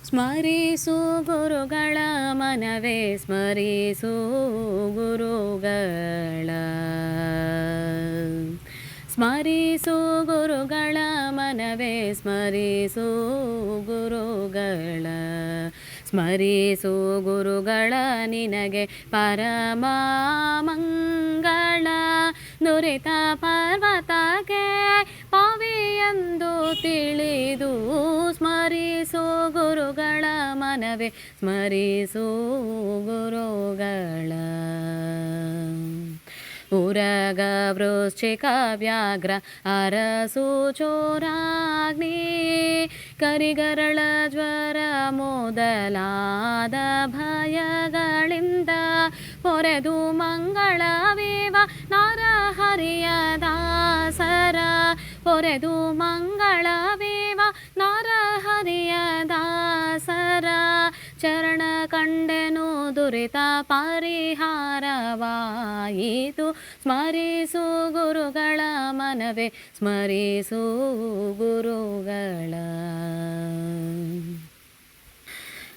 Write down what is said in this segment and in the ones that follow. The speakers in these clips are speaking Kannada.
ಸ್ಮರಿಸು ಗುರುಗಳ ಮನವೇ ಸ್ಮರಿಸು ಗುರುಗಳ ಸ್ಮರಿಸು ಗುರುಗಳ ಮನವೇ ಸ್ಮರಿಸು ಗುರುಗಳ ಸ್ಮರಿಸು ಗುರುಗಳ ನಿನಗೆ ಪರಮ ಮಂಗಳ ನುರಿತ ಪರ್ವತಕ್ಕೆ ಪಾವಿಯೆಂದು ತಿಳಿದು ಸ್ಮರಿಸು ಗುರುಗಳ ಮನವೇ ಸ್ಮರಿಸು ಗುರುಗಳ ಉರಗ ವೃಶ್ಚಿಕ ವ್ಯಾಘ್ರ ಅರಸು ಚೋರಾಗ್ನಿ ಕರಿಗರಳ ಜ್ವರ ಮೊದಲಾದ ಭಯಗಳಿಂದ ಪೊರೆದು ಮಂಗಳವಿವ ನರಹರಿಯ ದಾಸರ ಪೊರೆದು ಮಂಗಳವಿವ ನರಹರಿಯ ದಾಸರ ಚರಣ ಕಂಡೆನು ದುರಿತ ಪರಿಹಾರವಾಯಿತು ಸ್ಮರಿಸು ಗುರುಗಳ ಮನವೇ ಸ್ಮರಿಸು ಗುರುಗಳ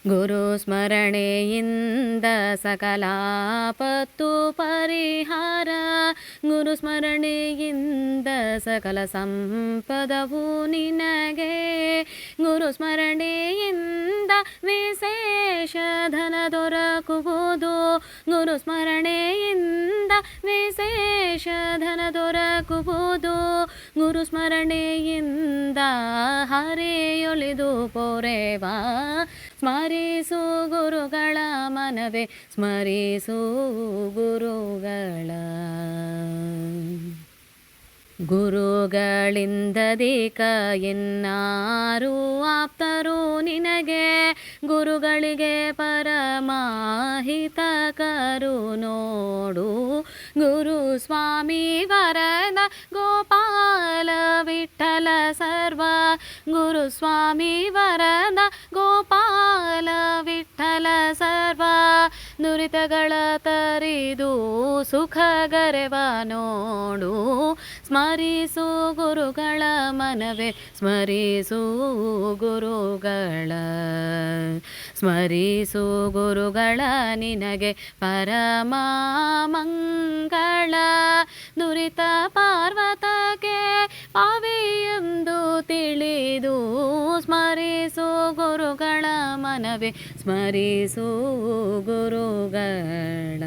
ಗುರು ಸ್ಮರಣೆಯಿಂದ ಸಕಲಾಪತ್ತು ಪರಿಹಾರ ಗುರು ಸ್ಮರಣೆಯಿಂದ ಸಕಲ ಸಂಪದವು ನಿನಗೆ ಗುರು ಸ್ಮರಣೆಯಿಂದ ವಿಶೇಷ ಧನ ದೊರಕುವುದು ಗುರು ಸ್ಮರಣೆಯಿಂದ ವಿಶೇಷ ಧನ ದೊರಕುವುದು ಗುರು ಸ್ಮರಣೆಯಿಂದ ಹರಿಯೊಲಿದು ಪೊರೆವಾ ಸ್ಮರಿಸು ಗುರುಗಳ ಮನವೇ ಸ್ಮರಿಸು ಗುರುಗಳ ಗುರುಗಳಿಂದದಿಕ ಎನ್ನಾರು ಆಪ್ತರು ನಿನಗೆ ಗುರುಗಳಿಗೆ ಪರಮಾಹಿತಕರು ನೋಡು ಗುರು ಸ್ವಾಮಿ ವರದ ಗೋಪಾಲ ವಿಠಲ ಸರ್ವ ಗುರು ಸ್ವಾಮಿ ವರದ ಗೋಪಾಲ ವಿಠಲ ಸರ್ವ ನುರಿತಗಳ ತರಿದು ಸುಖಗರೆವ ನೋಡು ಸ್ಮರಿಸು ಗುರುಗಳ ಮನವೇ ಸ್ಮರಿಸು ಗುರುಗಳ ಸ್ಮರಿಸು ಗುರುಗಳ ನಿನಗೆ ಪರಮ ಮಂಗಳ ನುರಿತ ಪಾರ್ವತಕ್ಕೆ ಪಾವಿಯೆಂದು ತಿಳಿದು ಸ್ಮರಿಸು ಗುರುಗಳ ಮನವೇ ಸ್ಮರಿಸು ಗುರುಗಳ